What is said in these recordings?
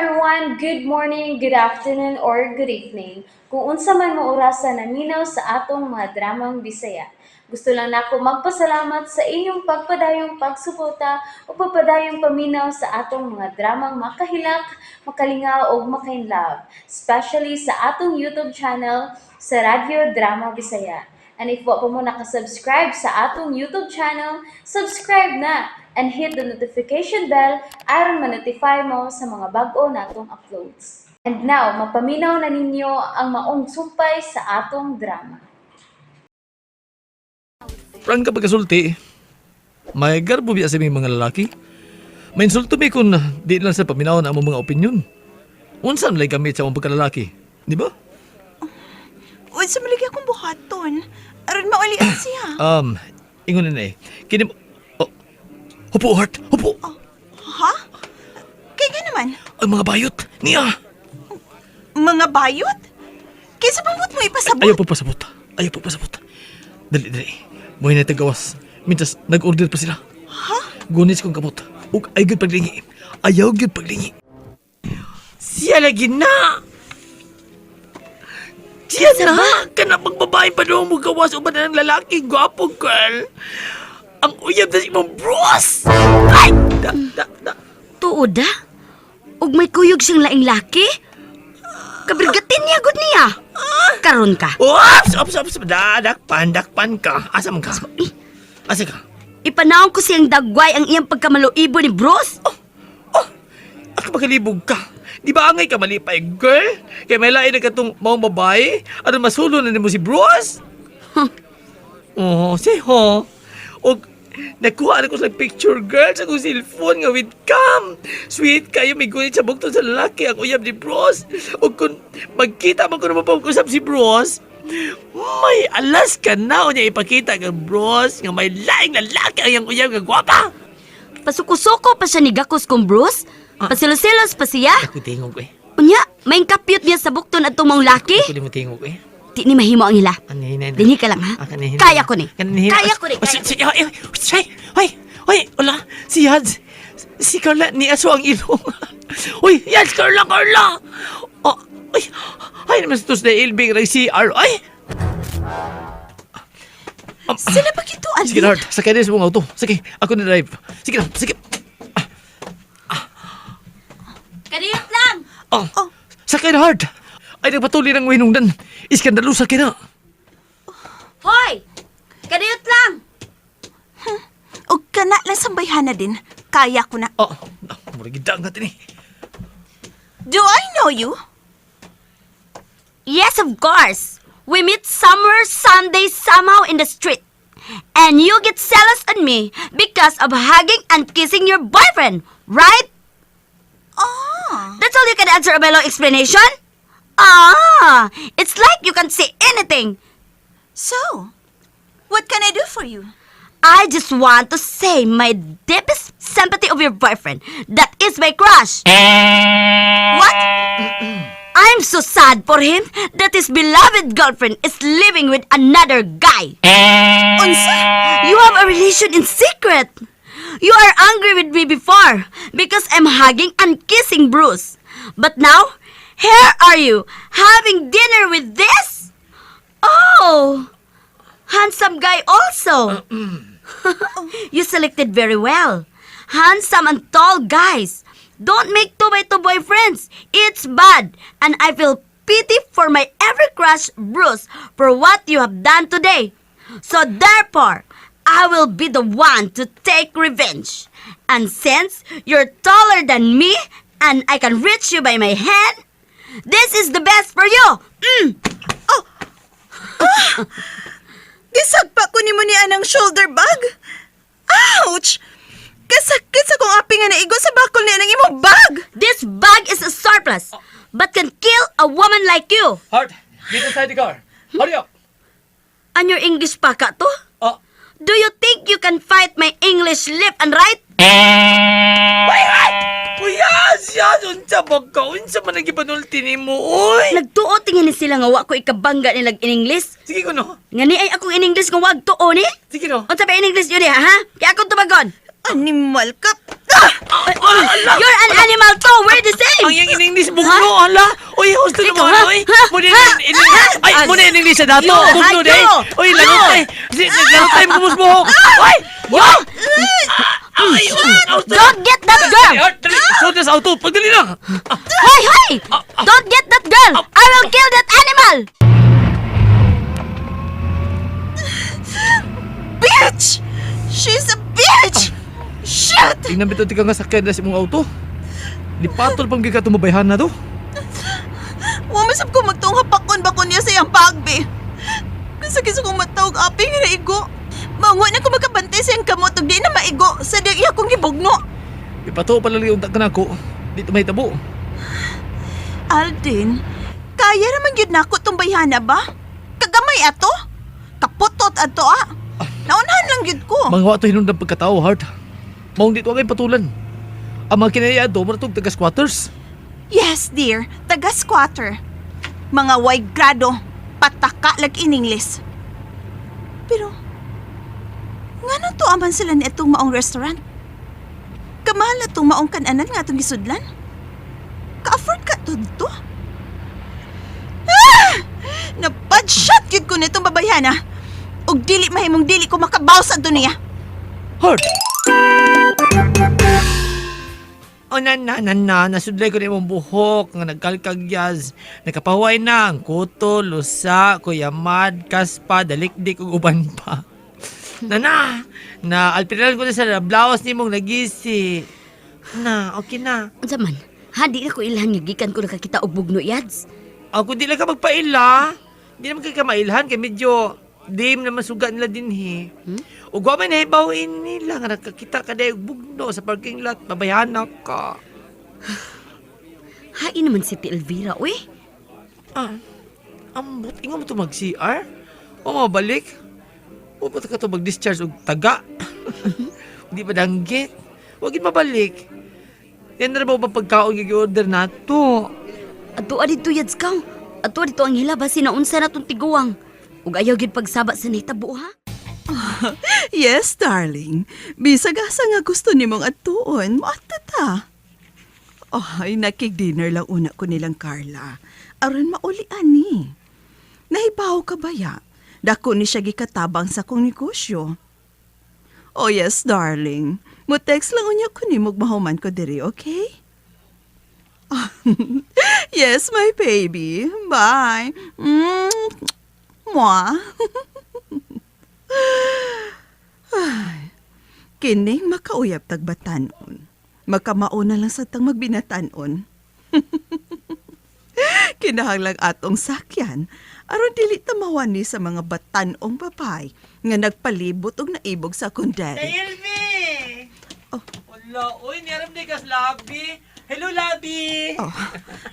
everyone, good morning, good afternoon, or good evening. Kung unsa man mo orasan naminaw sa atong mga dramang Bisaya. Gusto lang nako magpasalamat sa inyong pagpadayong pagsuporta o pagpadayong paminaw sa atong mga dramang makahilak, makalingaw o makainlove, especially sa atong YouTube channel sa Radyo Drama Bisaya. And if wa pa mo nakasubscribe sa atong YouTube channel, subscribe na and hit the notification bell aron ma-notify mo sa mga bag-o natong uploads. And now, mapaminaw na ninyo ang maong sumpay sa atong drama. Prang ka pagkasulti, may garbo biya sa mga lalaki. May insulto mi kung di lang sa paminaw na among mga opinyon. Unsan lay gamit sa among pagkalalaki, di ba? Uy, sa malagi akong buhaton. Aron maulian siya. Ingon na eh. Kini mo... Oh, hupo, Heart! Hupo! Ha? Kaya nga naman, Ang mga bayot niya! mga bayot? Kaysa pamut mo ipasabot? Ayaw po pasabot. Dali. Buhay na tagawas. Mintas, nag-order pa sila. Ha? Gunis kong kamot. Ug ay gyud paglingi. Ayaw gyud paglingi. Siya lagi na! Siya na! Kanang babae pa doon mo gawas o ba na ng lalaki? Gwapo, girl! Ang uyab na si mong bros! Ay! Tuod da? Ug may kuyog siyang laing laki? Kabrigatin niya, good niya. Karon ka. Ops! Dakpan ka. Asa man ka? Asa ka? Ipanahon ko siyang dagway ang iyang pagkamaluibo ni Bruce. Ako makalibog ka. Di ba angay ka malipay, girl? Kaya may lain na katong mga babae? Ano masulo na mo si Bruce? Siho. O, nakuha na ko sa picture, girl, sa kong cellphone nga with cam. Sweet kayo, may gunit sa bukton sa lalaki ang uyab ni Bruce. O kung magkita mo kung mapag-usap si Bruce, may alas ka na o niya ipakita kang Bruce nga may laing lalaki ang iyang uyab nga gwapa. Pasuko-suko pa siya ni Gakos kong Bruce. Pasilos-silos pa siya. Ako tingog eh. Unya, may kapyot niya sa bukton at mga laki. Ako di mo tingog eh. Di ni mahimo ang ila. Dini ka lang, ha? Kaya ko ni. Kaya ko ni. Hoy, wala. Si Yads. Si Carla, ni aso ang ilong. Hoy, Yads, Carla. Ay, naman sa tos na ilbing rin si R. Ay! Sila pa kito, Ali. Sige, Lord. Sakay din sa mga auto. Sige, ako na drive. Sige. Kaniyot lang! Sakay na, Hard. Ay, nagpatuloy ng winungdan. Iskandalo sa kina. Hoy! Kaniyot lang! O kana lang sambayhan na din. Kaya ko na. Muragidang natin eh. Do I know you? Yes, of course. We meet somewhere Sunday somehow in the street. And you get jealous on me because of hugging and kissing your boyfriend, right? That's all you can answer a long explanation? It's like you can't say anything. So, what can I do for you? I just want to say my deepest sympathy of your boyfriend. That is my crush. What? I'm so sad for him that his beloved girlfriend is living with another guy. Unsa? You have a relation in secret. You are angry with me before because I'm hugging and kissing Bruce. But now, here are you having dinner with this? Oh, handsome guy also. You selected very well. Handsome and tall guys. Don't make 2x2 boyfriends. It's bad. And I feel pity for my every crush, Bruce, for what you have done today. So therefore, I will be the one to take revenge. And since you're taller than me and I can reach you by my hand, this is the best for you. Gisagpa ko ni mo ni anang shoulder bag? Ouch! Kasakit sa kong api nga naigo sa bakol ni anang imong bag! This bag is a surplus, but can kill a woman like you. Hard, get inside the car. Hurry up. And your English pa ka to? Oh. Do you think you can fight my English left and right? Yes! Unsa ba ka? Unsa man nagipanulti ni mo, oy? Nagtuo tingin ni sila nga wa ko ikabangga nilag in English. Sige ko, no? Nga ni ay akong in English nga wag tuo ni. Sige, no? Unsa ba in English yun ha? Kaya akong tumagon. Animal ka! You're an animal too. We're the same. Ang iyang English bugno, ala. Oy, gusto Ikaw, naman, ha? oy. Ha? Muna Ha? Ay, muna in English sa dato. Yo, Bugno, ha, day. yo. Oy, langot, Yo. eh. Langot tayo, kumusbuhok. Oy! Yo! Ay, auto. Don't get that girl! Sodas auto, pagdali lang. Hoy, hoy! Don't get that girl! I will kill that animal! Bitch! She's a bitch! Shit! Tingnan bito tika nga sakyan na si mong auto. Lipatol pang giga tumabayhan na to. Wamasap ko magtuong hapakon-bakon niya sa iyang pagbi. Kasakisa kong matawag aping naigo. Maunga na ko magkabantay sa iyang kamot ug di na maigo sa di iya kong gibugno. Ipato pala lang yung ka na ko. Dito may tabo. Aldin, kaya naman yun na ako tong bayhana ba? Kagamay ato? Kaputot ato Naunahan lang yun ko. Mga wato hinundang pagkatao, Heart. Maong dito ang patulan. Ang mga kinayado, maratog taga squatters. Yes, dear. Taga-squatter. Mga way grado. Pataka lag in English. Pero, nga to aman sila ni itong maong restaurant? Kamahal na itong maong kananan nga itong gisudlan? Ka-afford ka to dito? Napadshot yun ko nitong babayana. Og dili mahimong dili ko makabaw sa duniya. Heart! O nasudlay ko na imong buhok nga nagkalkagyaz. Nakapahuay na ang kuto, lusa, kuyamad, kaspa, dalikdik ug uban pa. Na alpinalan ko na sa blouse ni mong nagisi. Okay na. Unsa man? Ha, di na ko ilhan nga gikan ko nakakita og bugno yads. Ako di lang ka magpaila. Di naman ka mailhan kay medyo dim na masuga nila din he. Ug wa man nahibawin nila nga nakakita ka day og bugno sa parking lot, babayana ka. Hain naman si Ti Elvira, uy. Ambot, ingo mo to mag-CR? O mabalik? O ba't ka to mag-discharge og taga? Di ba danggit? Huwag yun mabalik. Yan na ba ba pagkaon yung order na to? Ato adito yads kang. Ato adito ang hilaba sinaunsa na tong tiguang. Ug ayaw gid pagsaba sa nahitabo ha. Yes, darling. Bisag asa nga gusto nimong atuon, maatata. Ay, nakig-dinner lang una ko nilang Carla. Aron maulian ni. Nahibaw ka ba ya? Dako ni siya gikatabang sa kong negosyo. Oh yes, darling. Mo-text lang unya ko ni mahuman ko diri, okay? Yes, my baby. Bye. Mwah. Ay, kining makauyab tagbatanon. Magkamauna lang sa tang magbinatanon. Kinahanglang atong sakyan aron dili tamawan ni sa mga batanong babay nga nagpalibot og naibog sa akong daddy. Elvi! Oh. Wala, uy, niyaram di kas labi. Hello, labi!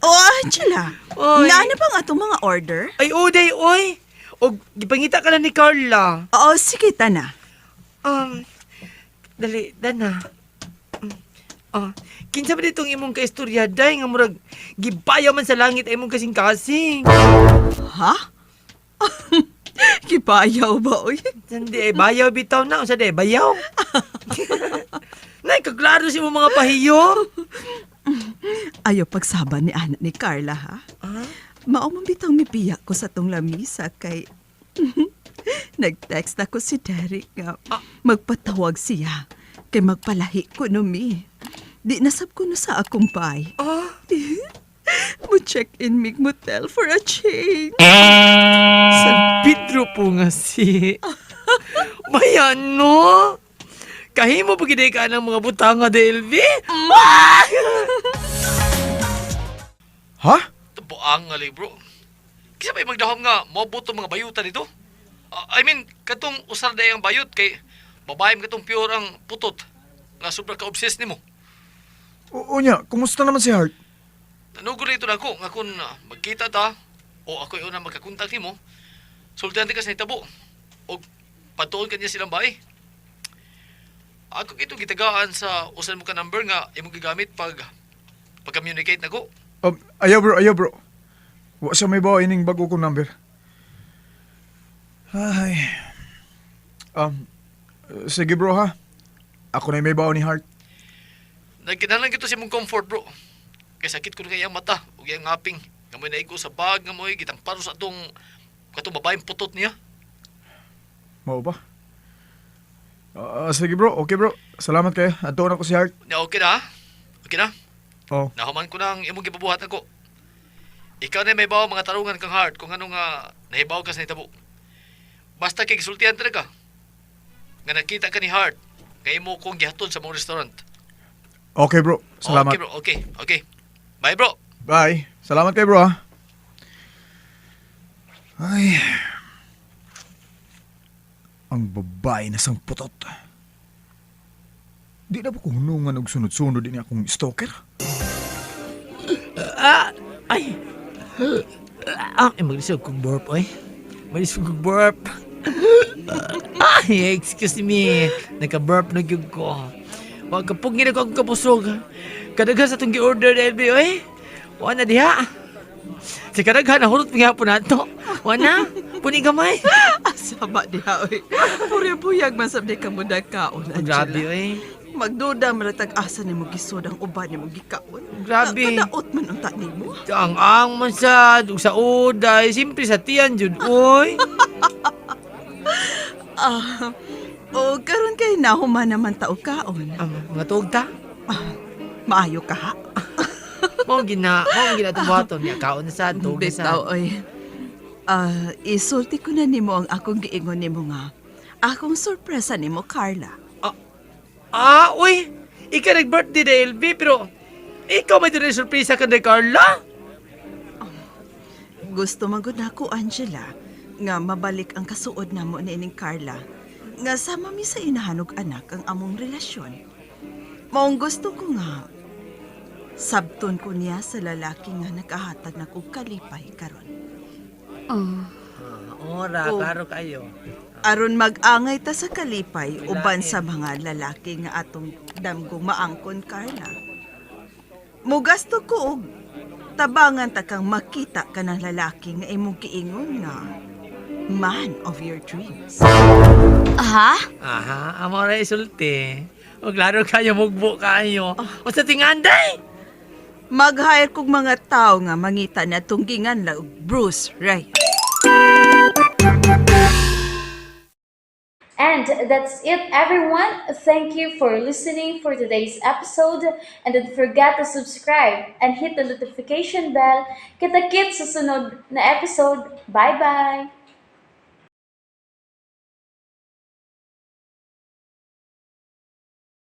Angela. Oy. Naano bang atong mga order? Ay, uday, uy! O, gipangita ka na ni Carla. Oo, sige, tana. Dali, dana. Kinsa ba ditong imong kaistorya, day, nga murag gibayaw man sa langit ay imong kasing-kasing. Ha? Kipayaw ba, oy? Sandi, bayaw bitaw na. Unsa day, bayaw? Nay, kaklaro si mo mga pahiyo. Ayaw pagsaba ni anak ni Carla, ha? Maumang bitang mipiyak ko sa tong lamisa kay... Nag-text ako si Derek nga magpatawag siya kay magpalahi ko no mi. Di nasab ko na sa akong bay. Mo check in mig motel for a change. San Pedro po nga si... Mayan, no? Kahimo pa giday ka ng mga butanga, Delvi? Ha? Buang nga, bro. Kisa ba magdahom nga, mabuto mga bayutan dito? I mean, katong usar day ang bayot kay babae mo katong pure ang putot nga sobra ka obsessed nimo. Unya, kumusta naman si Hart? Nanugo na ito na ako nga kung magkita ta o ako yung unang magkakontak nimo, sultan ka sa hitabo o patuon ka niya silang bahay. Ako kito gitagaan sa usan mo ka number nga imong gigamit pag-communicate na ko. Ayaw bro. Wa siya may bawa ining bago kong number. Ay. Sige bro ha. Ako na may bawa ni Hart. Nagkinalang kito si mong comfort, bro. Kay sakit ko na kaya mata, ug yang ngaping. Ngamoy na ko sa bag, ngamoy, gitang paros atong katong babaeng putot niya. Mao ba? Sige bro, okay bro. Salamat kayo. Ato na ko si Heart. Na okay na, ha? Okay na? Oh, Nahuman ko nang imong gipabuhat ako. Ikaw na may bawa mga tarungan kang Heart kung ano nga nahibaw ka sa nitabo. Basta kay gisultihan talaga. Nga nakita ka ni Heart, kay mo kong gihatod sa mong restaurant. okay bro. Salamat. Okay bro, okay. Bye bro. Bye. Salamat kayo bro ha. Ay. Ang babae na sang putot. Di na ba kung hunungan og sunod-sunod din akong stalker? Ay. Maglisog kong burp, oy. Maglisog kong burp. Ay, excuse me. Nagka-burp na gyud ko. Wag kapag gina ko ang kapusog. Kadaghan sa itong gi-order, LB, oy. Wala na diha. Sa kadaghan, nahulot mga hapon na ito. Wala na. Puni gamay. Asama diha, oy. Purya-puyag man sabdi ka mo kaon, Grabe, Angela. oy. Magduda malatag asa ni mo gisod ang uban ni mo gikaon. Grabe. Kadaot man ang tani mo. Ang man sad, ug sa uday, simpre sa tiyan jud, oy. O karon kay nahuman naman tao kaon. Mga tugta. Maayo ka ha. Mao gina tubuhaton niya kaon na sad, tug na sad. Bitaw, oy. Isulti ko na nimo ang akong giingon nimo nga. Akong sorpresa nimo, Carla. Uy! Ikaw nag-birthday na LB, pero ikaw may din surpresa ka na Carla? Gusto magod nako, Angela, nga mabalik ang kasuod namo ni ining Carla. Nga sama mi sa inahanog anak ang among relasyon. Maong gusto ko nga sabton ko niya sa lalaki nga nakahatag na kong kalipay karon. Ora, Oh. klaro kayo. Aron mag-angay ta sa kalipay uban sa mga lalaki nga atong damgong maangkon, Carla. Mugasto ko og tabangan ta kang makita ka ng lalaki nga imong giingon nga man of your dreams. Ha? Aha, amora isulti. O klaro kayo, mugbo kayo. O sa tinganday! Mag-hire kog mga tao nga mangita na tunggingan la og Bruce Ray. And that's it, everyone. Thank you for listening for today's episode. And don't forget to subscribe and hit the notification bell. Kita-kits sa sunod na episode. Bye-bye!